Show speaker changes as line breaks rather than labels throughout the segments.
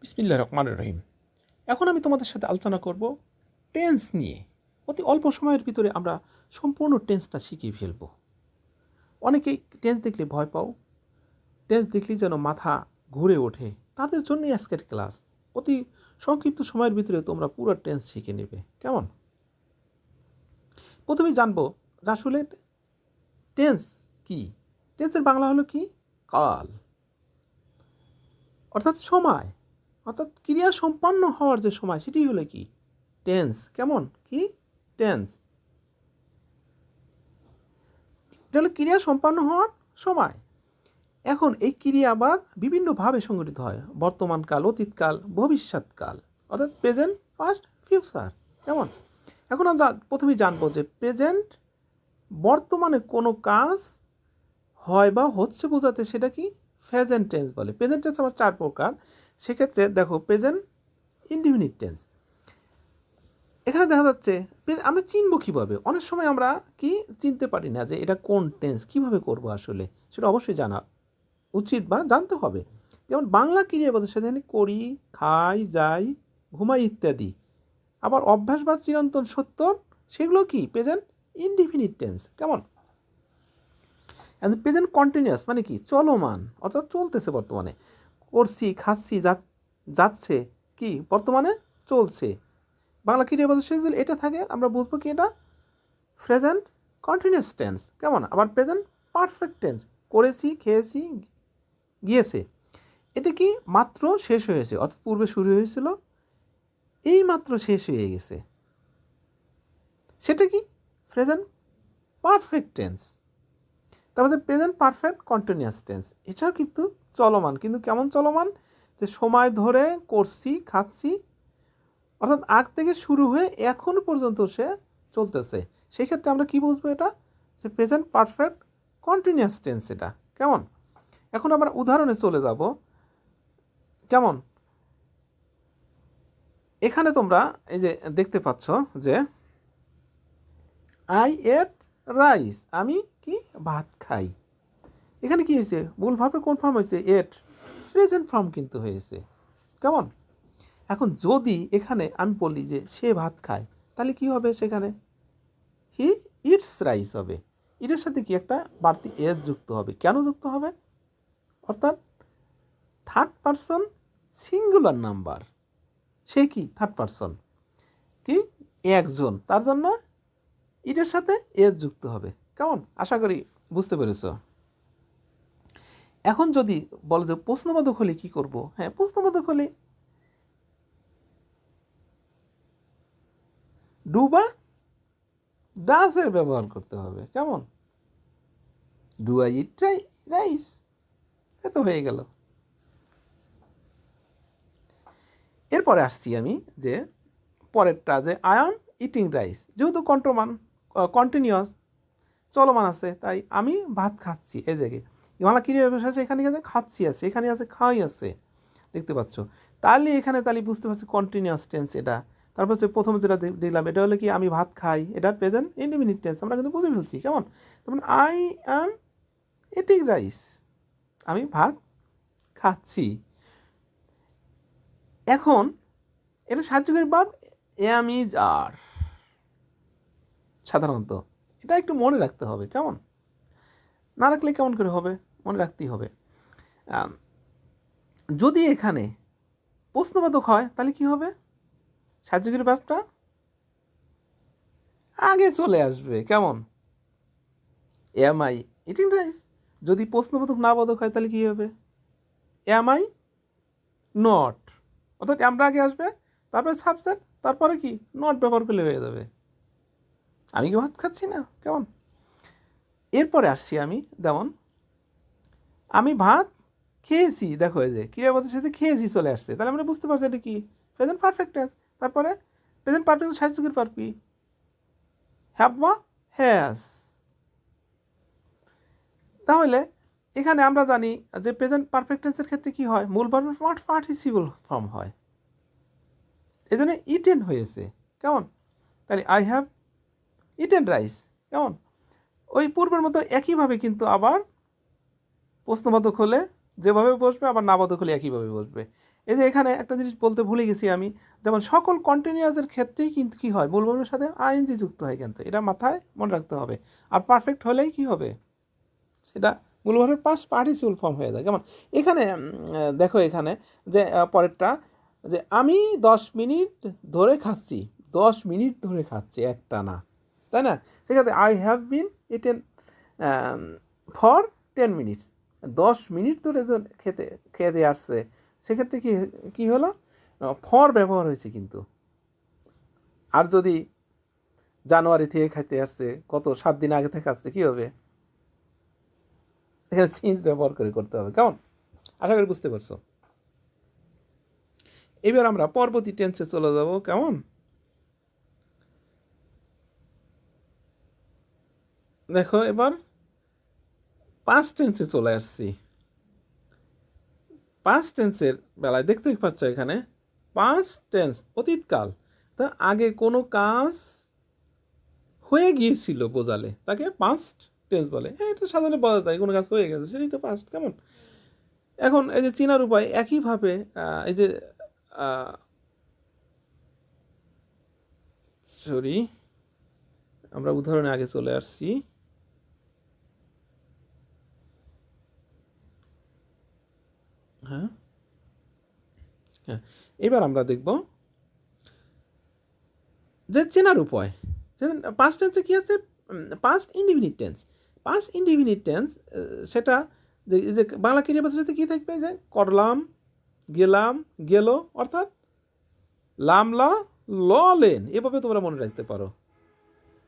বিসমিল্লাহির রহমানির রহিম। এখন আমি তোমাদের সাথে আলোচনা করব টেন্স নিয়ে। অতি অল্প সময়ের ভিতরে আমরা সম্পূর্ণ টেন্সটা শিখিয়ে ফেলব। অনেকেই টেন্স দেখলে ভয় পাও, টেন্স দেখলেই যেন মাথা ঘুরে ওঠে, তাদের জন্যই আজকের ক্লাস। অতি সংক্ষিপ্ত সময়ের ভিতরে তোমরা পুরো টেন্স শিখে নেবে। কেমন? প্রথমেই জানবো যে আসলে টেন্স কি। টেন্সের বাংলা হলো কি? কাল, অর্থাৎ সময়, অর্থাৎ ক্রিয়া সম্পন্ন হওয়ার যে সময় সেটি হলো কি? টেন্স। কেমন? কি? টেন্স। এটা হলো ক্রিয়া সম্পন্ন হওয়ার সময়। এখন এই ক্রিয়া আবার বিভিন্নভাবে সংগঠিত হয়: বর্তমানকাল, অতীতকাল, ভবিষ্যৎকাল, অর্থাৎ প্রেজেন্ট, পাস্ট, ফিউচার। কেমন? এখন আমরা প্রথমেই জানবো যে প্রেজেন্ট, বর্তমানে কোনো কাজ হয় বা হচ্ছে বোঝাতে সেটা কি? প্রেজেন্ট টেন্স বলে। প্রেজেন্ট টেন্স আবার 4 প্রকার। সেক্ষেত্রে দেখো, প্রেজেন্ট ইনডিফিনিট টেন্স। এখানে দেখা যাচ্ছে আমরা চিনব কীভাবে? অনেক সময় আমরা কি চিনতে পারি না যে এটা কোন টেন্স, কীভাবে করব আসলে সেটা অবশ্যই জানা উচিত বা জানতে হবে। যেমন বাংলা ক্রিয়াপদের সাথে করি, খাই, যাই, ঘুমাই ইত্যাদি। আবার অভ্যাস বা চিরন্তন সত্তর, সেগুলো কি? Present indefinite tense. কেমন? প্রেজেন্ট কন্টিনিউয়াস মানে কি? চলমান, অর্থাৎ চলতেছে বর্তমানে। করছি, খাচ্ছি, যাচ্ছে, কি? বর্তমানে চলছে। বাংলা ক্রিয়াপদের সাথে যদি এটা থাকে আমরা বুঝবো কি এটা প্রেজেন্ট কন্টিনিউয়াস টেন্স। কেমন? আবার প্রেজেন্ট পারফেক্ট টেন্স, করেছি, খেয়েছি, গিয়েছে। এটা কি? মাত্র শেষ হয়েছে, অর্থাৎ পূর্বে শুরু হয়েছিল, এই মাত্র শেষ হয়ে গেছে। সেটা কি? Present perfect tense. তারপরে প্রেজেন্ট পারফেক্ট কন্টিনিউয়াস টেন্স, এটাও কিন্তু চলমান, কিন্তু কেমন চলমান? যে সময় ধরে করছি, খাচ্ছি, অর্থাৎ আগ থেকে শুরু হয়ে এখন পর্যন্ত সে চলতেছে। সেই ক্ষেত্রে আমরা কি বুঝবো? এটা যে প্রেজেন্ট পারফেক্ট কন্টিনিউয়াস টেন্স এটা। কেমন? এখন আমরা উদাহরণে চলে যাব। কেমন? এখানে তোমরা এই যে দেখতে পাচ্ছ যে আই এট রাইস, আমি কি? ভাত খাই। এখানে কি হয়েছে? মূল ভার্বের কোন ফর্ম হয়েছে? এট, প্রেজেন্ট ফর্ম কিন্তু হয়েছে। কেমন? এখন যদি এখানে আমি বলি যে সে ভাত খায়, তাহলে কি হবে? সেখানে হি ইটস রাইস হবে। এটার সাথে কি একটা বাড়তি এস যুক্ত হবে। কেন যুক্ত হবে? অর্থাৎ থার্ড পারসন সিঙ্গুলার নাম্বার, সে কি? থার্ড পারসন, কি? একজন, তার জন্য এটার সাথে এস যুক্ত হবে। কেমন? আশা করি বুঝতে পেরেছ। এখন যদি বলো যে প্রশ্নবোধক হলে কি করব? হ্যাঁ, প্রশ্নবোধক হলে ডু বা ডাসের ব্যবহার করতে হবে। কেমন? ডু আই ইট রাইস, এ তো হয়ে গেল। এরপরে আসছি আমি যে পরেরটা, যে আই অ্যাম ইটিং রাইস, যেহেতু কন্টিনিউয়াস চলমান আছে, তাই আমি ভাত খাচ্ছি। এই দেখে বাংলা ক্রিয়া আছে, এখানে আছে খাচ্ছি আছে, এখানে আছে খাই আছে, দেখতে পাচ্ছ। তাহলে এখানে তাহলে বুঝতে পারছি কন্টিনিউয়াস টেন্স এটা। তারপর হচ্ছে প্রথম যেটা দেখলাম এটা হলো কি? আমি ভাত খাই, এটা প্রেজেন্ট ইনডিফিনিট টেন্স, আমরা কিন্তু বুঝে ফেলছি। কেমন? যেমন আই অ্যাম ইটিং রাইস, আমি ভাত খাচ্ছি। এখন এটা সাহায্যকারী ভার্ব এম ইজ আর, সাধারণত এটা একটু মনে রাখতে হবে। কেমন? না রাখলে কেমন করে হবে? মনে রাখতেই হবে। যদি এখানে প্রশ্নবোধক হয় তাহলে কি হবে? সাহায্যকারী ভার্বটা আগে চলে আসবে। কেমন? Am I eating rice. যদি প্রশ্নবোধক না বোধক হয় তাহলে কী হবে? এম আই নট, অর্থাৎ আমরা আগে আসবে, তারপরে সাবজেক্ট, তারপরে কি? নট ব্যবহার করলে হয়ে যাবে। আমি কি ভাত খাচ্ছি না? কেমন? এরপরে আসছি আমি, যেমন আমি ভাত খেয়েছি। দেখো এই যে ক্রিয়াপদের সাথে খেয়েছি চলে আসছে, তাহলে আমরা বুঝতে পারছি এটা কি? Present perfect tense. তারপরে প্রেজেন্ট পারফেক্ট সাহায্যকারী ভার্ব কি? হ্যাভ বা হ্যাজ। তাহলে এখানে আমরা জানি যে প্রেজেন্ট পারফেক্ট টেন্সের ক্ষেত্রে কি হয়? মূল ভার্বের পার্টিসিপল ফর্ম হয়, এই জন্য ইটেন হয়েছে। কেমন? তাহলে আই হ্যাভ ইটেন রাইস। কেমন? ওই পূর্বের মতো একইভাবে কিন্তু আবার প্রশ্নবোধক হলে যেভাবে বসবে, আবার নাবোধক হলে একইভাবে বসবে। এই যে এখানে একটা জিনিস বলতে ভুলে গেছি আমি, যেমন সকল কন্টিনিউয়াসের ক্ষেত্রেই কিন্তু কী হয়, মূল ভার্বের সাথে আইএনজি যুক্ত হয়, কিন্তু এটা মাথায় মনে রাখতে হবে। আর পারফেক্ট হলেই কী হবে, সেটা মূল ভার্বের পাস্ট পার্টিসিপল ফর্ম হয়ে যায়। যেমন এখানে দেখো এখানে যে পরেরটা, যে আমি 10 মিনিট ধরে খাচ্ছি, 10 মিনিট ধরে খাচ্ছি একটানা, তাই না? সেক্ষেত্রে I have been eaten for 10 minutes, 10 minute ধরে খেতে আসছে, সেক্ষেত্রে কি হলো, ফর ব্যবহার হয়েছে কিন্তু। আর যদি জানুয়ারি থেকে খাইতে আসছে, কত 7 দিন আগে থেকে আসছে, কী হবে, এখানে সিন্স ব্যবহার করে করতে হবে। কেমন, আশা করি বুঝতে পারছো। এবার আমরা পরবর্তী টেন্সে চলে যাব। কেমন, দেখো এবার পাস্ট টেন্সে চলে আসছি। পাস্ট টেন্সের বেলায় দেখতে পাচ্ছ এখানে পাস্ট টেন্স অতীতকাল, তা আগে কোনো কাজ হয়ে গিয়েছিল বোঝালে তাকে পাস্ট টেন্স বলে। হ্যাঁ, এটা সাধারণত বলা যায়, কোনো কাজ হয়ে গেছে সেটাই তো পাস্ট। কেমন, এখন এই যে চেনার উপায় একইভাবে, এই যে সরি, আমরা উদাহরণে আগে চলে আসছি। হ্যাঁ হ্যাঁ, এবার আমরা দেখব যে চেনার উপায়। পাস্ট টেন্সে কী আছে, past indefinite tense. Past indefinite tense সেটা যে বাংলা ক্রিয়া পদের সাথে কী থাকবে, যে করলাম, গেলাম, গেল, অর্থাৎ লামলা ল লেন, এভাবে তোমরা মনে রাখতে পারো।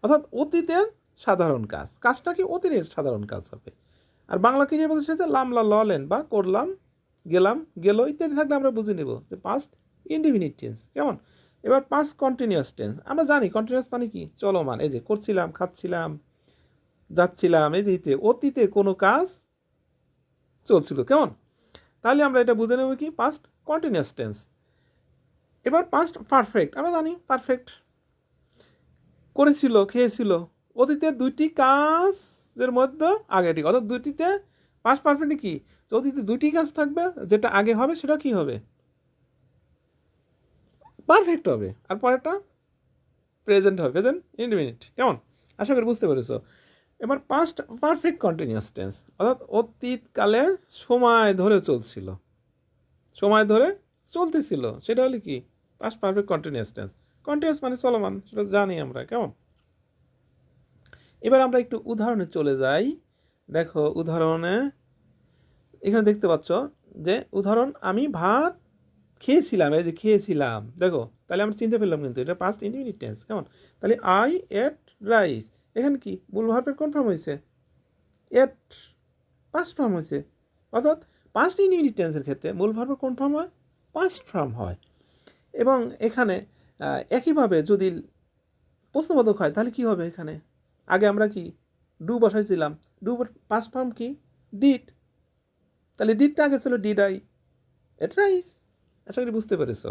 অর্থাৎ অতীতের সাধারণ কাজ, কাজটা কি অতীতের সাধারণ কাজ হবে। আর বাংলা ক্রিয়া পদের সাথে লামলা ল লেন বা করলাম, গেলাম, গেল ইত্যাদি থাকলে আমরা বুঝে নেব যে পাস্ট ইনডিফিনিট টেন্স। কেমন, এবার পাস্ট কন্টিনিউয়াস টেন্স। আমরা জানি কন্টিনিউয়াস মানে কি, চলমান। এই যে করছিলাম, খাচ্ছিলাম, যাচ্ছিলাম, এই যে অতীতে কোনো কাজ চলছিল। কেমন, তাহলে আমরা এটা বুঝে নেব কি, পাস্ট কন্টিনিউয়াস টেন্স। এবার পাস্ট পারফেক্ট, আমরা জানি পারফেক্ট, করেছিল, খেয়েছিল, অতীতের দুইটি কাজের মধ্যে আগেটি, অর্থাৎ দুইটিতে পাস্ট পারফেক্টে কি, অতীতে দুইটি কাজ থাকবে, যেটা আগে হবে সেটা কি হবে, পারফেক্ট হবে, আর পরেরটা প্রেজেন্ট হবে, প্রেজেন্ট ইনডিফিনিট। কেমন, আশা করি বুঝতে পেরেছো। এবার পাস্ট পারফেক্ট কন্টিনিউয়াস টেন্স, অর্থাৎ অতীতকালে সময় ধরে চলছিল, সময় ধরে চলতেছিল, সেটা হলে কি, past perfect continuous tense. Continuous মানে চলমান, সেটা জানি আমরা। কেমন, এবার আমরা একটু উদাহরণে চলে যাই। দেখো উদাহরণে এখানে দেখতে পাচ্ছ যে উদাহরণ, আমি ভাত খেয়েছিলাম, এই যে খেয়েছিলাম, দেখো তাহলে আমরা চিনতে পেলাম কিন্তু এটা পাস্ট ইনডিফিনিট টেন্স। কেমন, তাহলে আই এট রাইস, এখানে কি মূল ভার্বের কোন ফর্ম হয়েছে, এট পাস্ট ফর্ম হয়েছে। অর্থাৎ পাস্ট ইনডিফিনিট টেন্সের ক্ষেত্রে মূল ভার্বের কোন ফর্ম হয়, পাস্ট ফর্ম হয়। এবং এখানে একইভাবে যদি প্রশ্নবোধক হয় তাহলে কি হবে, এখানে আগে আমরা কি ডু বসাইছিলাম, ডু পাস্ট ফর্ম কি, ডিড, তাহলে ডিডটা আগে ছিল ডিড আই এট রাইস। আশা করি বুঝতে পেরেছ।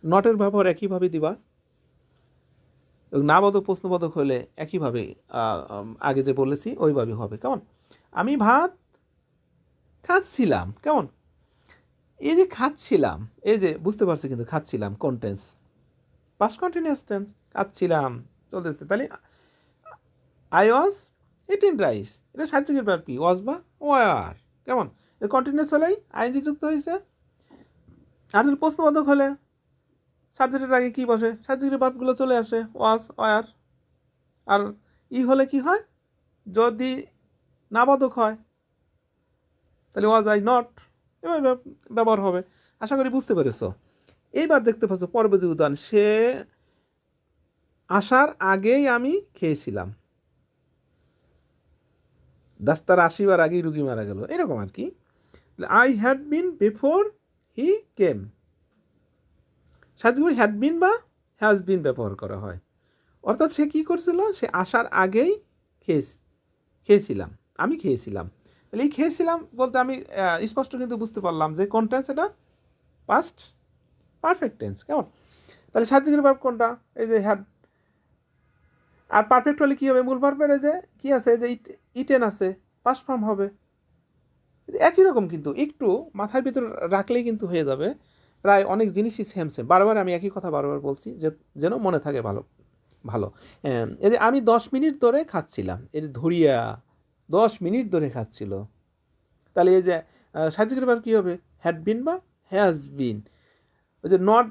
নটের ব্যবহার একইভাবে দিবা, নাবোধক প্রশ্নবোধক হলে একইভাবে আগে যে বলেছি ওইভাবে হবে। কেমন, আমি ভাত খাচ্ছিলাম। কেমন, এই যে খাচ্ছিলাম, এই যে বুঝতে পারছি কিন্তু খাচ্ছিলাম কোন টেন্স, পাস্ট কন্টিনিউয়াস টেন্স, খাচ্ছিলাম চলতেছে। তাহলে আই ওয়াজ ইটিং রাইস, এটা সাহায্যের ভার্ব কি, ওয়াজ বা ওয়ার। কেমন, কন্টিনিউয়াস হলেই আইএনজি যুক্ত হয়েছে। আর যদি প্রশ্নবোধক হলে সাবজেক্টের আগে কি বসে, সাবজেক্টের ভার্বগুলো চলে আসে, ওয়াজ, ওয়ার। আর হলে কি হয়, যদি নাবাদক হয় তাহলে ওয়াজ আই নট, এভাবে ব্যবহার হবে। আশা করি বুঝতে পেরেছ। এইবার দেখতে পাচ্ছ পরবর্তী উদাহরণ, সে আসার আগেই আমি খেয়েছিলাম, ডাক্তার আসিবার আগেই রুগী মারা গেল, এরকম আর কি। I had been before he came, সাহায্য হ্যাড বিন বা হ্যাজ বিন ব্যবহার করা হয়। অর্থাৎ সে কী করছিল, সে আসার আগেই খেয়েছিলাম, আমি খেয়েছিলাম। তাহলে এই খেয়েছিলাম বলতে আমি স্পষ্ট কিন্তু বুঝতে পারলাম যে কোন টেন্স, এটা পাস্ট পারফেক্ট টেন্স। কেমন, তাহলে সাহায্যকারী ভার্ব কোনটা, এই যে হ্যাড। আর পারফেক্ট হলে কী হবে, মূল ভার্বের এই যে কী আছে, যে ইটেন আছে, পাস্ট ফর্ম হবে। একই রকম, কিন্তু একটু মাথার ভিতর রাখলেই কিন্তু হয়ে যাবে। প্রায় অনেক জিনিসই সেম সেম। বারবার আমি একই কথা বারবার বলছি যে যেন মনে থাকে ভালো ভালো। এই যে আমি 10 মিনিট ধরে খাচ্ছিলাম, এই যে ধরিয়া 10 মিনিট ধরে খাচ্ছিল, তাহলে এই যে সাহায্যকারী ভার্ব কী হবে? হ্যাড বিন বা হ্যাজ বিন। ওই যে নট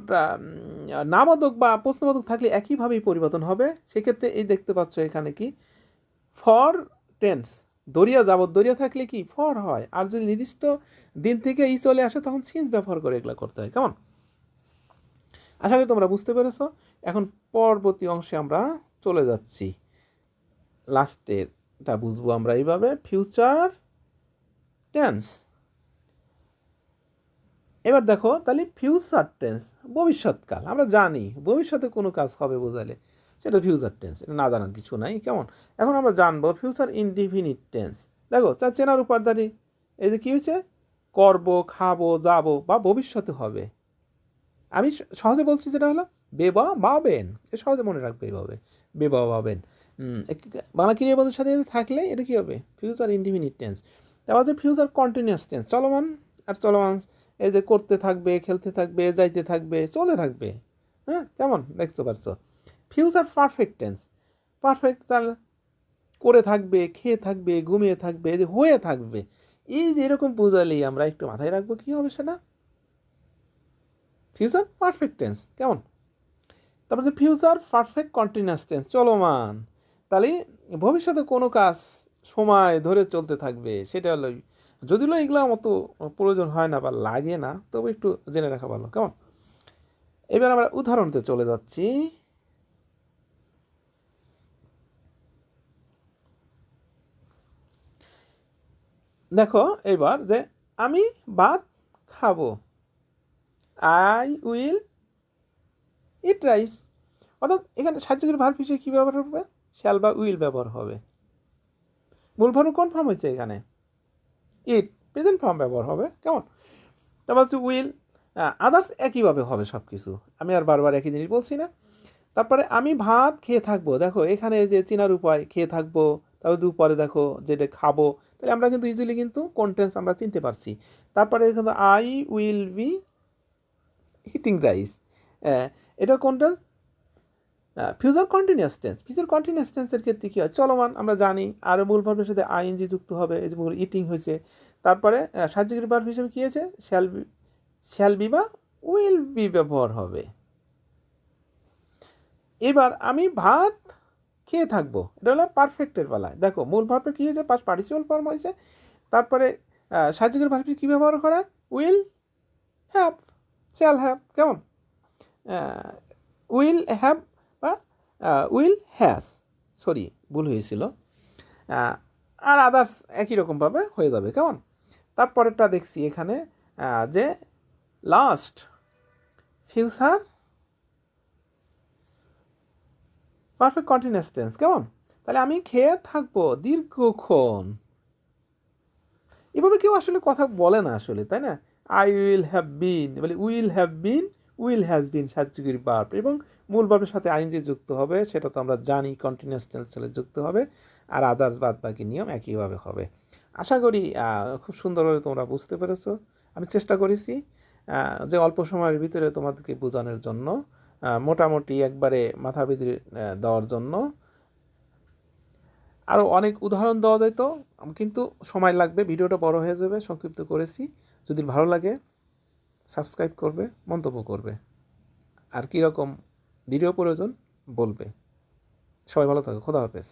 নামবোধক বা প্রশ্নবোধক থাকলে একইভাবেই পরিবর্তন হবে। সেক্ষেত্রে এই দেখতে পাচ্ছ এখানে কি ফর টেন্স, দরিয়া যাবত দরিয়া থাকলে কি ফর হয়, আর যদি নির্দিষ্ট দিন থেকে ই চলে আসে তখন সিন্স ব্যবহার করে এগুলো করতে হয়। কেমন? আশা করি তোমরা বুঝতে পেরেছ। এখন পরবর্তী অংশে আমরা চলে যাচ্ছি, লাস্টেরটা বুঝবো আমরা এইভাবে, ফিউচার টেন্স। এবার দেখো তাহলে ফিউচার টেন্স ভবিষ্যৎকাল, আমরা জানি ভবিষ্যতে কোনো কাজ হবে বোঝালে সেটা ফিউচার টেন্স, এটা না জানার কিছু নাই। কেমন? এখন আমরা জানবো ফিউচার ইনডিফিনিট টেন্স। দেখো চেনার উপাদানি, এই যে কী হয়েছে, করব, খাবো, যাবো বা ভবিষ্যতে হবে। আমি সহজে বলছি যেটা হলো বেবা বাবেন, এ সহজে মনে রাখবে এইভাবে, বেবা বাবেন। বাংলা ক্রিয়াপদের সাথে থাকলে এটা কী হবে? Future indefinite tense. তারপর হচ্ছে ফিউচার কন্টিনিউয়াস টেন্স, চলমান আর চলমান, এই যে করতে থাকবে, খেলতে থাকবে, যাইতে থাকবে, চলে থাকবে। হ্যাঁ, কেমন দেখতে পারছো? ফিউচার পারফেক্ট টেন্স, পারফেক্ট চাল করে থাকবে, খেয়ে থাকবে, ঘুমিয়ে থাকবে, এই যে হয়ে থাকবে। এই যে এরকম বোঝালেই আমরা একটু মাথায় রাখবো কী হবে সেটা ফিউচার পারফেক্ট টেন্স। কেমন? তারপরে যে ফিউচার পারফেক্ট কন্টিনিউয়াস টেন্স, চলমান, তাহলে ভবিষ্যতে কোনো কাজ সময় ধরে চলতে থাকবে, সেটা হলো, যদিও এগুলো মতো প্রয়োজন হয় না বা লাগে না, তবে একটু জেনে রাখা ভালো। কেমন? এবার আমরা উদাহরণতে চলে যাচ্ছি। দেখো এবার যে আমি ভাত খাবো, আই উইল ইট রাইস। অর্থাৎ এখানে সাহায্যকারী ভার্ব হিসেবে কী ব্যবহার হবে? শ্যাল বা উইল ব্যবহার হবে। মূল ভার্ব কোন ফর্ম হয়েছে এখানে? ইট, প্রেজেন্ট ফর্ম ব্যবহার হবে। কেমন? তারপর হচ্ছে উইল, আদার্স একইভাবে হবে সব কিছু, আমি আর বারবার একই জিনিস বলছি না। তারপরে আমি ভাত খেয়ে থাকবো, দেখো এখানে যে চিনার উপায় খেয়ে থাকবো, তারপরে দুপরে দেখো যেটা খাবো, তাহলে আমরা কিন্তু ইজিলি কিন্তু কোনটেন্স আমরা চিনতে পারছি। তারপরে কিন্তু I will be eating rice, এটা কোনটেন্স? Future continuous tense. Future continuous টেন্সের ক্ষেত্রে কী হয়? চলমান আমরা জানি, আর মূল ভার্বের সাথে আইএনজি যুক্ত হবে, এই যে ইটিং হয়েছে। তারপরে সাহায্যকারী ভার্ব হিসেবে কী হয়েছে? শ্যাল বি বা উইল বি ব্যবহার হবে। এবার আমি ভাত খেয়ে থাকবো, এটা হলো পারফেক্টের বেলায়। দেখো মূল ভার্বের কী হয়েছে? পাস্ট পার্টিসিপাল ফর্ম হয়েছে। তারপরে সাহায্যকারী ভার্ব কী ব্যবহার করা? Will have, shall have. কেমন? উইল হ্যাভ বা উইল হ্যাজ, সরি ভুল হয়েছিল, আর আদার্স একই রকমভাবে হয়ে যাবে। কেমন? তারপরেরটা দেখছি এখানে যে last future perfect continuous tense. কেমন? তাহলে আমি খেয়ে থাকবো দীর্ঘক্ষণ। এভাবে কেউ আসলে কথা বলে না আসলে, তাই না? আই উইল হ্যাভ বিন, বলে will have been, will has been সাহায্যকারী ভার্ব এবং মূল ভার্বের সাথে আইএনজি যুক্ত হবে, সেটা তো আমরা জানি কন্টিনিউয়াস টেন্সে যুক্ত হবে, আর আদার্স বাদ বাকি নিয়ম একইভাবে হবে। আশা করি খুব সুন্দরভাবে তোমরা বুঝতে পেরেছো। আমি চেষ্টা করেছি যে অল্প সময়ের ভিতরে তোমাদেরকে বোঝানোর জন্য, মোটামুটি একবারে মাথার ভিতরে দেওয়ার জন্য। আরও অনেক উদাহরণ দেওয়া যায় তো, কিন্তু সময় লাগবে, ভিডিওটা বড় হয়ে যাবে, সংক্ষিপ্ত করেছি। যদি ভালো লাগে সাবস্ক্রাইব করবে, মন্তব্য করবে, আর কীরকম ভিডিও প্রয়োজন বলবে। সবাই ভালো থাকো, খোদা হাফেজ।